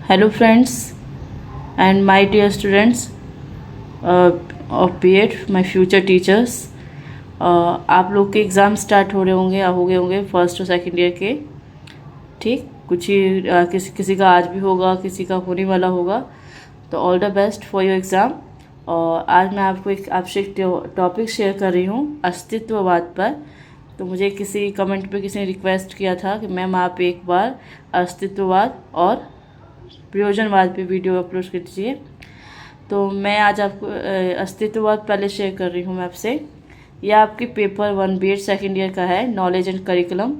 Hello friends and my dear students of B.Ed, my future teachers. आप लोग के exam start हो रहे होंगे या हो गए होंगे फर्स्ट और सेकेंड ईयर के। ठीक, कुछ ही किसी का आज भी होगा, किसी का होने वाला होगा। तो all the best for your exam. और आज मैं आपसे एक टॉपिक शेयर कर रही हूँ अस्तित्ववाद पर। तो मुझे किसी कमेंट पे किसी ने रिक्वेस्ट किया था कि मैम आप एक बार अस्तित्ववाद और प्रयोजनवाद पे वीडियो अपलोड कर दीजिए। तो मैं आज आपको अस्तित्ववाद पहले शेयर कर रही हूँ मैं आपसे। यह आपकी पेपर 1 B.Ed सेकेंड ईयर का है, नॉलेज एंड करिकुलम।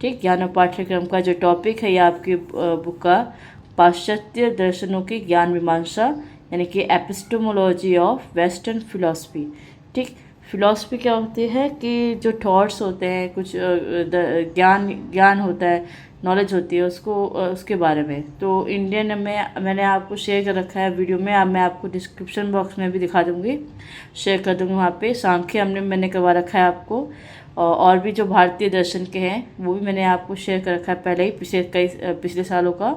ठीक, ज्ञान और पाठ्यक्रम का जो टॉपिक है यह आपकी बुक का पाश्चात्य दर्शनों की ज्ञान मीमांसा, यानी कि एपिस्टेमोलॉजी ऑफ वेस्टर्न फिलॉसफी। ठीक, फिलॉसफी क्या होती है कि जो थॉट्स होते हैं, कुछ ज्ञान होता है, नॉलेज होती है उसके बारे में। तो इंडियन में मैंने आपको शेयर कर रखा है वीडियो में। अब मैं आपको डिस्क्रिप्शन बॉक्स में भी दिखा दूँगी, शेयर कर दूँगी। वहाँ पे सांख्य मैंने करवा रखा है आपको, और भी जो भारतीय दर्शन के हैं वो भी मैंने आपको शेयर कर रखा है पहले ही, पिछले सालों का।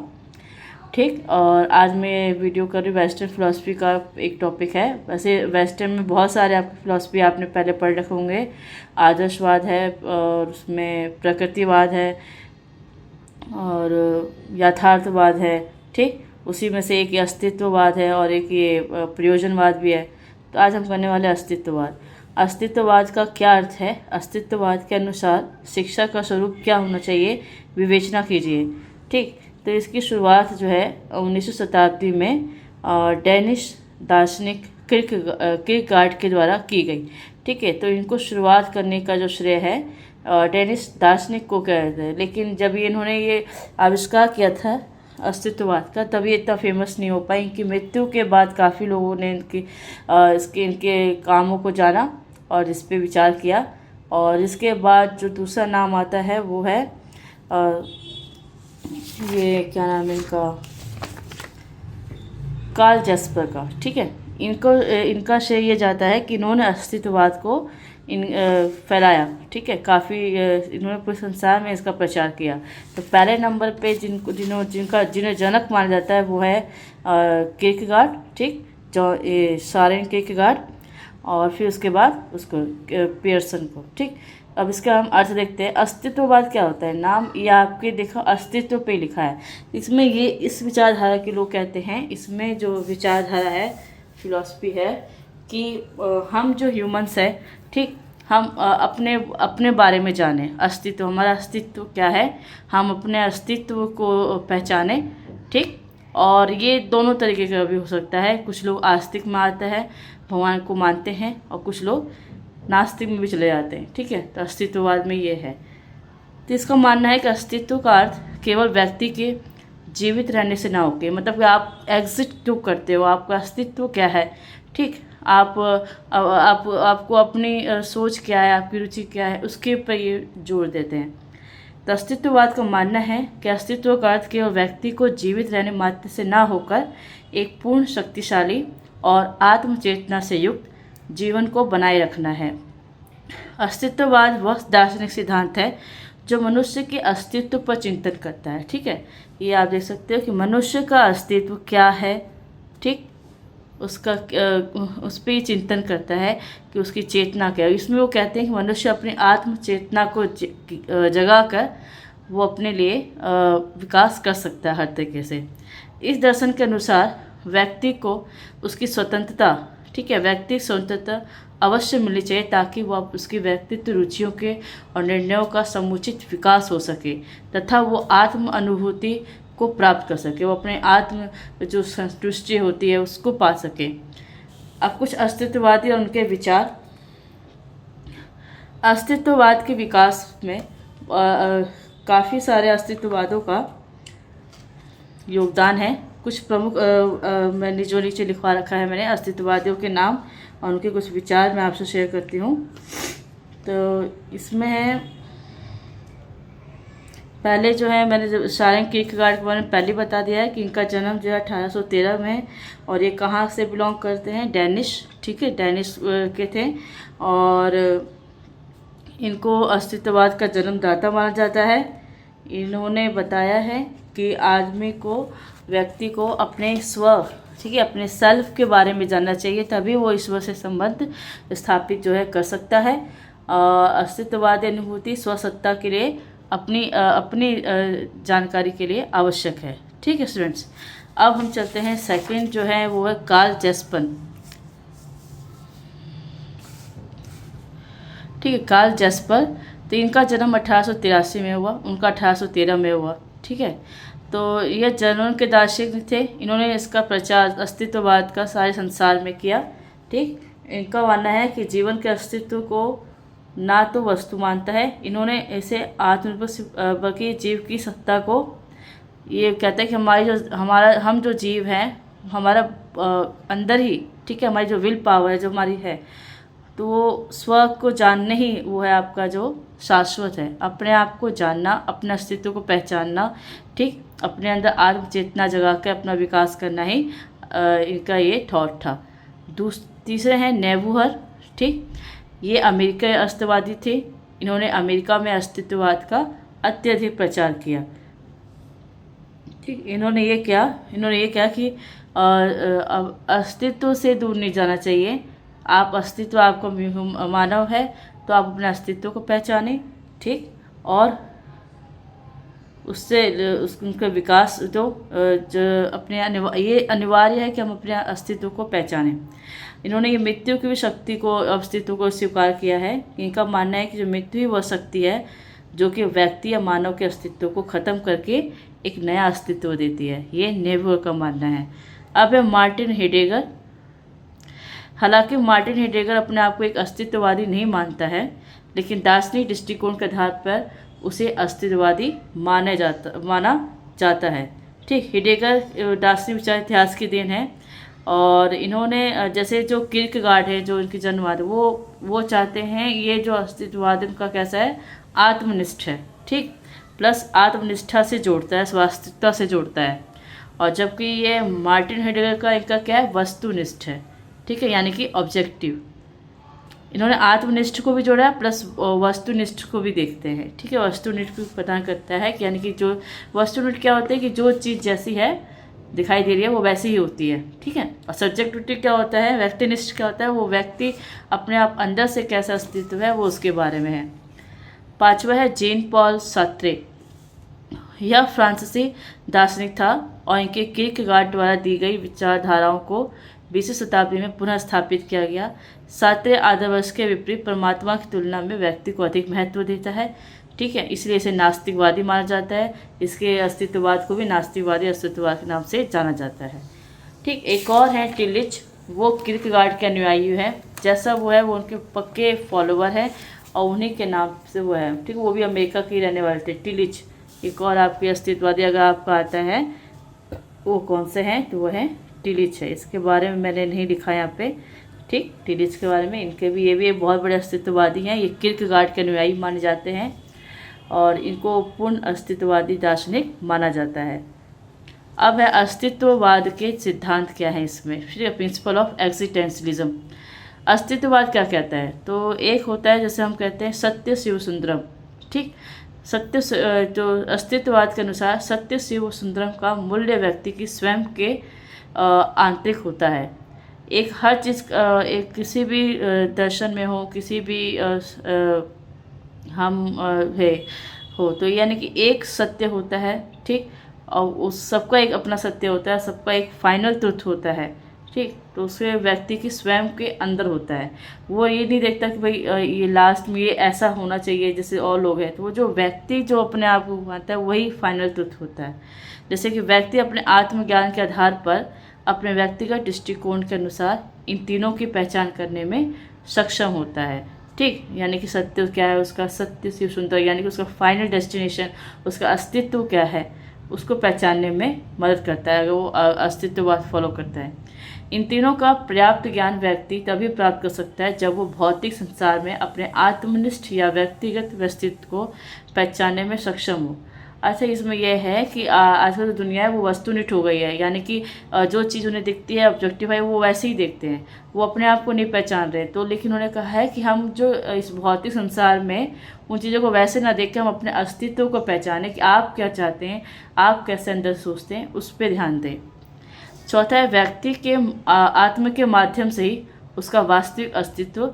ठीक, और आज मैं वीडियो कर रही हूँ वेस्टर्न फिलॉसफी का एक टॉपिक है। वैसे वेस्टर्न में बहुत सारे आपकी फिलॉसफी आपने पहले पढ़ रखे होंगे। आदर्शवाद है, और उसमें प्रकृतिवाद है, और यथार्थवाद है। ठीक, उसी में से एक ये अस्तित्ववाद है और एक ये प्रयोजनवाद भी है। तो आज हम करने वाले अस्तित्ववाद। अस्तित्ववाद का क्या अर्थ है? अस्तित्ववाद के अनुसार शिक्षा का स्वरूप क्या होना चाहिए, विवेचना कीजिए। ठीक, तो इसकी शुरुआत जो है 19वीं शताब्दी में डेनिश दार्शनिक किरकेगार्ड के द्वारा की गई। ठीक है, तो इनको शुरुआत करने का जो श्रेय है डेनिश दार्शनिक को कहते हैं। लेकिन जब इन्होंने ये आविष्कार किया था अस्तित्ववाद का, तब ये इतना फेमस नहीं हो पाई। इनकी मृत्यु के बाद काफ़ी लोगों ने इनके कामों को जाना और इस पर विचार किया। और इसके बाद जो दूसरा नाम आता है वो है ये क्या नाम है इनका, कार्ल जैस्पर का। ठीक है, इनका श्रेय ये जाता है कि इन्होंने अस्तित्ववाद को फैलाया। ठीक है, काफ़ी इन्होंने पूरे संसार में इसका प्रचार किया। तो पहले नंबर पे जिन्हें जनक माना जाता है वो है किरकेगार्ड। ठीक, जो सोरेन किरकेगार्ड, और फिर उसके बाद उसको पियर्सन को। ठीक, अब इसका हम अर्थ देखते हैं। अस्तित्ववाद क्या होता है? नाम ये आपके देखो अस्तित्व पे लिखा है। इसमें ये इस विचारधारा के लोग कहते हैं, इसमें जो विचारधारा है, फिलॉसफी है कि हम जो ह्यूमंस है, ठीक, हम अपने बारे में जानें। अस्तित्व, हमारा अस्तित्व क्या है, हम अपने अस्तित्व को पहचानें। ठीक, और ये दोनों तरीके का भी हो सकता है। कुछ लोग आस्तिक में आते हैं, भगवान को मानते हैं, और कुछ लोग नास्तिक में भी चले जाते हैं। ठीक है, तो अस्तित्ववाद में ये है। तो इसका मानना है कि अस्तित्व का अर्थ केवल व्यक्ति के जीवित रहने से ना होके, मतलब कि आप एग्जिट क्यों करते हो, आपका अस्तित्व क्या है। ठीक, आपको अपनी सोच क्या है, आपकी रुचि क्या है, उसके ऊपर ये जोर देते हैं। तो अस्तित्ववाद का मानना है कि अस्तित्व का अर्थ केवल व्यक्ति को जीवित रहने मात्र से ना होकर एक पूर्ण, शक्तिशाली और आत्मचेतना से युक्त जीवन को बनाए रखना है। अस्तित्ववाद वह दार्शनिक सिद्धांत है जो मनुष्य के अस्तित्व पर चिंतन करता है। ठीक है, ये आप देख सकते हो कि मनुष्य का अस्तित्व क्या है। ठीक, उस पर चिंतन करता है कि उसकी चेतना क्या है। इसमें वो कहते हैं कि मनुष्य अपनी आत्म चेतना को जगा कर वो अपने लिए विकास कर सकता है हर तरीके से। इस दर्शन के अनुसार व्यक्ति को उसकी स्वतंत्रता, ठीक है, व्यक्तिगत स्वतंत्रता अवश्य मिलनी चाहिए, ताकि वह उसकी व्यक्तित्व, रुचियों के और निर्णयों का समुचित विकास हो सके तथा वो आत्म अनुभूति को प्राप्त कर सके, वो अपने आत्म जो संतुष्टि होती है उसको पा सके। अब कुछ अस्तित्ववादी और उनके विचार। अस्तित्ववाद के विकास में काफ़ी सारे अस्तित्ववादों का योगदान है। कुछ प्रमुख मैंने जो नीचे लिखवा रखा है मैंने अस्तित्ववादियों के नाम और उनके कुछ विचार मैं आपसे शेयर करती हूँ। तो इसमें है, पहले जो है मैंने जब सोरेन किरकेगार्ड के बारे में पहले बता दिया है कि इनका जन्म जो है 1813 में है, और ये कहाँ से बिलोंग करते हैं, डेनिश। ठीक है, डेनिश के थे, और इनको अस्तित्ववाद का जन्मदाता माना जाता है। इन्होंने बताया है कि आदमी को, व्यक्ति को अपने स्व, ठीक है, अपने सेल्फ के बारे में जानना चाहिए, तभी वो ईश्वर से संबंध स्थापित जो है कर सकता है। अस्तित्ववादी अनुभूति स्वसत्ता के लिए अपनी जानकारी के लिए आवश्यक है। ठीक है स्टूडेंट्स, अब हम चलते हैं सेकंड जो है वो है कार्ल जैस्पन। ठीक है, कार्ल जैस्पर, तो इनका जन्म 1883 में हुआ, उनका 1813 में हुआ। ठीक है, तो यह जर्मन के दार्शनिक थे। इन्होंने इसका प्रचार अस्तित्ववाद का सारे संसार में किया। ठीक, इनका मानना है कि जीवन के अस्तित्व को ना तो वस्तु मानता है, इन्होंने इसे आत्मनिर्भर बल्कि जीव की सत्ता को, ये कहता है कि हम जो जीव हैं, हमारा अंदर ही, ठीक है, हमारी जो विल पावर है जो हमारी है, तो वो स्व को जानने ही वो है आपका जो शाश्वत है। अपने आप को जानना, अपने अस्तित्व को पहचानना, ठीक, अपने अंदर आत्म चेतना जगा के अपना विकास करना ही इनका ये थॉट था। तीसरे हैं नेबूहर। ठीक, ये अमेरिकी अस्तित्ववादी थे। इन्होंने अमेरिका में अस्तित्ववाद का अत्यधिक प्रचार किया। ठीक, इन्होंने ये क्या कि अस्तित्व से दूर नहीं जाना चाहिए। आप अस्तित्व, आपका मानव है तो आप अपने अस्तित्व को पहचानें। ठीक, और उससे उनका विकास जो अपने ये अनिवार्य है कि हम अपने अस्तित्व को पहचानें। इन्होंने ये मृत्यु की भी शक्ति को, अस्तित्व को स्वीकार किया है। इनका मानना है कि जो मृत्यु ही वह शक्ति है जो कि व्यक्ति या मानव के अस्तित्व को ख़त्म करके एक नया अस्तित्व देती है। ये नेबूहर का मानना है। अब है मार्टिन हेडेगर। हालांकि मार्टिन हेडेगर अपने आप को एक अस्तित्ववादी नहीं मानता है, लेकिन दार्शनिक दृष्टिकोण के आधार पर उसे अस्तित्ववादी माना जाता है। ठीक, हेडेगर दार्शनिक विचार इतिहास की देन है, और इन्होंने जैसे जो किर्केगार्ड है, जो इनकी जन्मवाद, वो चाहते हैं ये जो अस्तित्ववाद इनका कैसा है, आत्मनिष्ठ है। ठीक, प्लस आत्मनिष्ठा से जोड़ता है, स्वास्थ्यता से जोड़ता है। और जबकि ये मार्टिन हेडेगर का इनका क्या है, वस्तुनिष्ठ है। ठीक है, यानी कि ऑब्जेक्टिव। इन्होंने आत्मनिष्ठ को भी जोड़ा है, प्लस वस्तुनिष्ठ को भी देखते हैं। ठीक है, वस्तुनिष्ठ भी प्रदान करता है कि यानी कि जो वस्तुनिष्ठ क्या होता है कि जो चीज़ जैसी है दिखाई दे रही है वो वैसी ही होती है। ठीक है, और सब्जेक्टिविटी क्या होता है, व्यक्तिनिष्ठ क्या होता है, वो व्यक्ति अपने आप अंदर से कैसा अस्तित्व है वो उसके बारे में है। पांचवा है जीन पॉल सार्त्रे। यह फ्रांसीसी दार्शनिक था और इनके किर्केगार्ड द्वारा दी गई विचारधाराओं को 20वीं शताब्दी में पुनः स्थापित किया गया। सार्त्रे आदर्श के विपरीत परमात्मा की तुलना में व्यक्ति को अधिक महत्व देता है। ठीक है, इसलिए इसे नास्तिकवादी माना जाता है। इसके अस्तित्ववाद को भी नास्तिकवादी अस्तित्ववाद के नाम से जाना जाता है। ठीक, एक और है टिलिच। वो किर्केगार्ड के अनुयायी है, जैसा वो है वो उनके पक्के फॉलोवर है और उन्हीं के नाम से वो है। ठीक, वो भी अमेरिका के रहने वाले थे। टिलिच एक और आपके अस्तित्ववादी अगर आपको आता है वो कौन से हैं, तो वो है टिलिच है। इसके बारे में मैंने नहीं लिखा यहाँ पे। ठीक, टिलिच के बारे में इनके भी, ये भी एक बहुत बड़े अस्तित्ववादी हैं। ये किर्केगार्ड के अनुयायी माने जाते हैं और इनको पूर्ण अस्तित्ववादी दार्शनिक माना जाता है। अब है अस्तित्ववाद के सिद्धांत क्या है इसमें। फिर प्रिंसिपल ऑफ एक्जिस्टेंशलिज्म। अस्तित्ववाद क्या कहता है, तो एक होता है जैसे हम कहते हैं सत्य शिव सुंदरम। ठीक, सत्य जो अस्तित्ववाद के अनुसार सत्य शिव सुंदरम का मूल्य व्यक्ति की स्वयं के आंतरिक होता है। एक हर चीज़ एक किसी भी दर्शन में हो, किसी भी हो तो यानी कि एक सत्य होता है। ठीक, और उस सबका एक अपना सत्य होता है, सबका एक फाइनल ट्रुथ होता है। ठीक, तो उसके व्यक्ति की स्वयं के अंदर होता है। वो ये नहीं देखता कि भाई ये लास्ट में ये ऐसा होना चाहिए जैसे और लोग हैं। तो वो जो व्यक्ति जो अपने आप को मानता है वही फाइनल ट्रुथ होता है। जैसे कि व्यक्ति अपने आत्मज्ञान के आधार पर अपने व्यक्तिगत दृष्टिकोण के अनुसार इन तीनों की पहचान करने में सक्षम होता है। ठीक, यानी कि सत्य क्या है, उसका सत्य शिव सुंदर, यानी कि उसका फाइनल डेस्टिनेशन, उसका अस्तित्व क्या है, उसको पहचानने में मदद करता है अगर वो अस्तित्ववाद फॉलो करता है। इन तीनों का पर्याप्त ज्ञान व्यक्ति तभी प्राप्त कर सकता है जब वो भौतिक संसार में अपने आत्मनिष्ठ या व्यक्तिगत अस्तित्व को पहचानने में सक्षम हो। अच्छा, इसमें यह है कि आजकल जो दुनिया है वो वस्तुनिष्ठ हो गई है, यानी कि जो चीज़ उन्हें दिखती है ऑब्जेक्टिफाई वो वैसे ही देखते हैं, वो अपने आप को नहीं पहचान रहे। तो लेकिन उन्होंने कहा है कि हम जो इस भौतिक संसार में उन चीज़ों को वैसे ना देख के हम अपने अस्तित्व को पहचानें कि आप क्या चाहते हैं, आप कैसे अंदर सोचते हैं, उस पर ध्यान दें। चौथा है व्यक्ति के आत्म के माध्यम से ही उसका वास्तविक अस्तित्व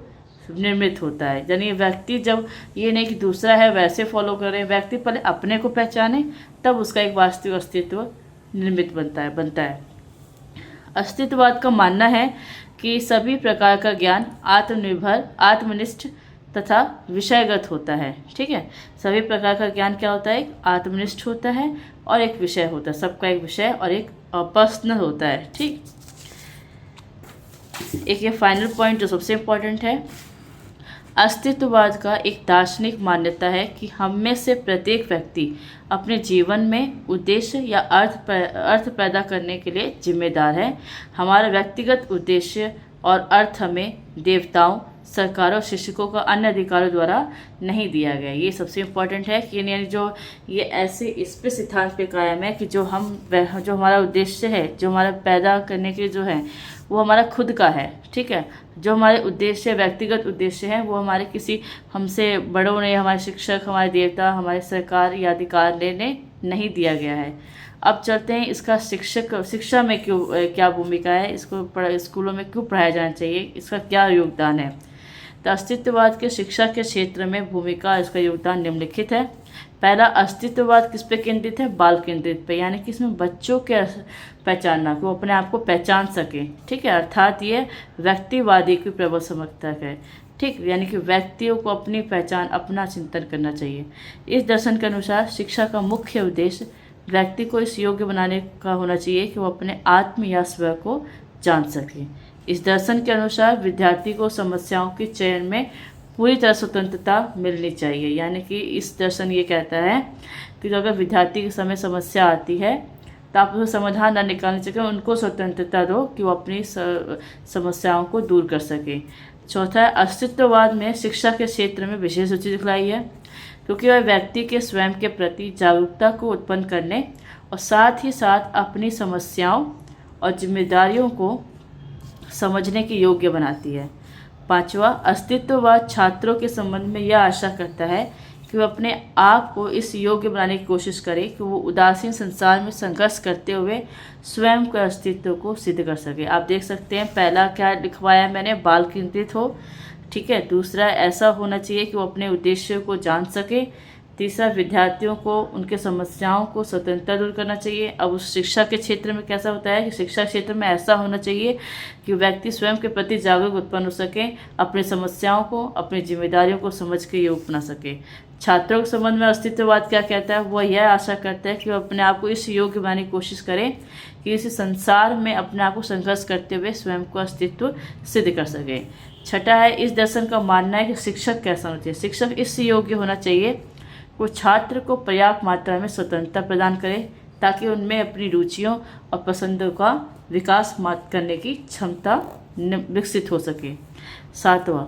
निर्मित होता है। यानी व्यक्ति जब ये नहीं कि दूसरा है वैसे फॉलो करें, व्यक्ति पहले अपने को पहचाने, तब उसका एक वास्तविक अस्तित्व निर्मित बनता है। अस्तित्ववाद का मानना है कि सभी प्रकार का ज्ञान आत्मनिर्भर, आत्मनिष्ठ तथा विषयगत होता है। ठीक है, सभी प्रकार का ज्ञान क्या होता है, एक आत्मनिष्ठ होता है और एक विषय होता है, सबका एक विषय और एक पर्सनल होता है। ठीक, एक ये फाइनल पॉइंट जो सबसे इम्पोर्टेंट है, अस्तित्ववाद का एक दार्शनिक मान्यता है कि हम में से प्रत्येक व्यक्ति अपने जीवन में उद्देश्य या अर्थ पैदा करने के लिए जिम्मेदार है। हमारा व्यक्तिगत उद्देश्य और अर्थ हमें देवताओं, सरकारों, शिक्षकों का अन्य अधिकारों द्वारा नहीं दिया गया। ये सबसे इम्पोर्टेंट है कि यानी जो ये ऐसे इस पे सिद्धांत पे कायम है कि जो हमारा उद्देश्य है, जो हमारा पैदा करने के जो है वो हमारा खुद का है। ठीक है, जो हमारे उद्देश्य, व्यक्तिगत उद्देश्य हैं, वो हमारे किसी हमसे बड़ों ने, हमारे शिक्षक, हमारे देवता, हमारे सरकार या अधिकार ने नहीं दिया गया है। अब चलते हैं इसका शिक्षा में क्या भूमिका है, इसको स्कूलों में क्यों पढ़ाया जाना चाहिए, इसका क्या योगदान है। तो अस्तित्ववाद के शिक्षा के क्षेत्र में भूमिका, इसका योगदान निम्नलिखित है। पहला, अस्तित्ववाद किस पे केंद्रित है, बाल केंद्रित पे, यानी कि इसमें बच्चों के पहचानना, कि वो अपने आप को पहचान सके। ठीक है, अर्थात ये व्यक्तिवादी की प्रबल समर्थक है। ठीक, यानी कि व्यक्तियों को अपनी पहचान, अपना चिंतन करना चाहिए। इस दर्शन के अनुसार शिक्षा का मुख्य उद्देश्य व्यक्ति को इस योग्य बनाने का होना चाहिए कि वो अपने आत्म या स्व को जान सके। इस दर्शन के अनुसार विद्यार्थी को समस्याओं के चयन में पूरी तरह स्वतंत्रता मिलनी चाहिए। यानी कि इस दर्शन ये कहता है कि अगर विद्यार्थी के समय समस्या आती है तो आप उसका समाधान न निकालने चाहिए, उनको स्वतंत्रता दो कि वो अपनी समस्याओं को दूर कर सके। चौथा है, अस्तित्ववाद में शिक्षा के क्षेत्र में विशेष रुचि दिखलाई है क्योंकि वह व्यक्ति के स्वयं के प्रति जागरूकता को उत्पन्न करने और साथ ही साथ अपनी समस्याओं और जिम्मेदारियों को समझने के योग्य बनाती है। पांचवा, अस्तित्ववाद छात्रों के संबंध में यह आशा करता है कि वो अपने आप को इस योग्य बनाने की कोशिश करें कि वो उदासीन संसार में संघर्ष करते हुए स्वयं के अस्तित्व को सिद्ध कर सके। आप देख सकते हैं, पहला क्या लिखवाया मैंने, बाल केंद्रित हो। ठीक है, दूसरा, ऐसा होना चाहिए कि वो अपने उद्देश्य को जान सके। तीसरा, विद्यार्थियों को उनके समस्याओं को स्वतंत्रता दूर करना चाहिए। अब उस शिक्षा के क्षेत्र में कैसा होता है कि शिक्षा क्षेत्र में ऐसा होना चाहिए कि व्यक्ति स्वयं के प्रति जागरूक उत्पन्न हो सके, अपनी समस्याओं को, अपनी जिम्मेदारियों को समझ के योग बना सके। छात्रों के संबंध में अस्तित्ववाद क्या कहता है, वह यह आशा करता है कि वह अपने आप को इस योग्य बनाने की कोशिश करें कि इस संसार में अपने आप को संघर्ष करते हुए स्वयं को अस्तित्व सिद्ध कर सके। छठा है, इस दर्शन का मानना है कि शिक्षक कैसा होना चाहिए। शिक्षक इस योग्य होना चाहिए वो छात्र को पर्याप्त मात्रा में स्वतंत्रता प्रदान करे ताकि उनमें अपनी रुचियों और पसंदों का विकास करने की क्षमता विकसित हो सके। सातवां,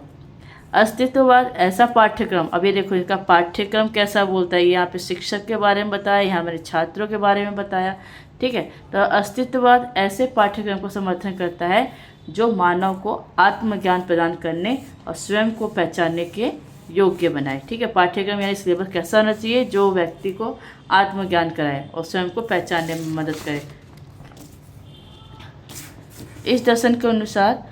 अस्तित्ववाद ऐसा पाठ्यक्रम, अब ये देखो इनका पाठ्यक्रम कैसा बोलता है, यहाँ पे शिक्षक के बारे में बताया, यहाँ मैंने छात्रों के बारे में बताया। ठीक है, तो अस्तित्ववाद ऐसे पाठ्यक्रम को समर्थन करता है जो मानव को आत्मज्ञान प्रदान करने और स्वयं को पहचानने के योग्य बनाए। ठीक है, पाठ्यक्रम यानी सिलेबस कैसा होना चाहिए, जो व्यक्ति को आत्मज्ञान कराए और स्वयं को पहचानने में मदद करे। इस दर्शन के अनुसार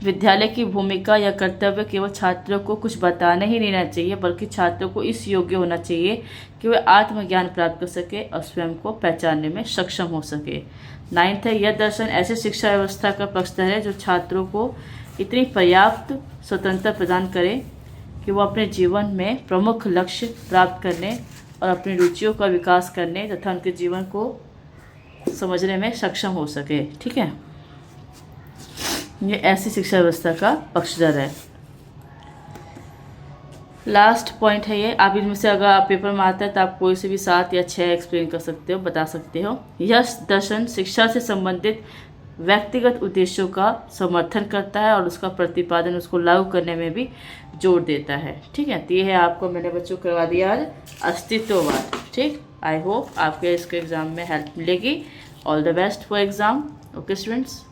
विद्यालय की भूमिका या कर्तव्य केवल छात्रों को कुछ बताने ही नहीं रहना चाहिए, बल्कि छात्रों को इस योग्य होना चाहिए कि वे आत्मज्ञान प्राप्त कर सके और स्वयं को पहचानने में सक्षम हो सके। 9th है, यह दर्शन ऐसे शिक्षा व्यवस्था का पक्षधर है जो छात्रों को इतनी पर्याप्त स्वतंत्रता प्रदान करे कि वो अपने जीवन में प्रमुख लक्ष्य प्राप्त करने और अपनी रुचियों का विकास करने तथा उनके जीवन को समझने में सक्षम हो सके। ठीक है, ये ऐसी शिक्षा व्यवस्था का पक्षधर है। लास्ट पॉइंट है ये, आप इनमें से अगर आप पेपर में आता है तो आप कोई से भी 7 या 6 एक्सप्लेन कर सकते हो, बता सकते हो। यह दर्शन शिक्षा से संबंधित व्यक्तिगत उद्देश्यों का समर्थन करता है और उसका प्रतिपादन, उसको लागू करने में भी जोर देता है। ठीक है, तो ये है आपको मैंने बच्चों करवा दिया आज अस्तित्ववाद। ठीक। आई होप आपके इसके एग्ज़ाम में हेल्प मिलेगी। All the best for exam. Okay students.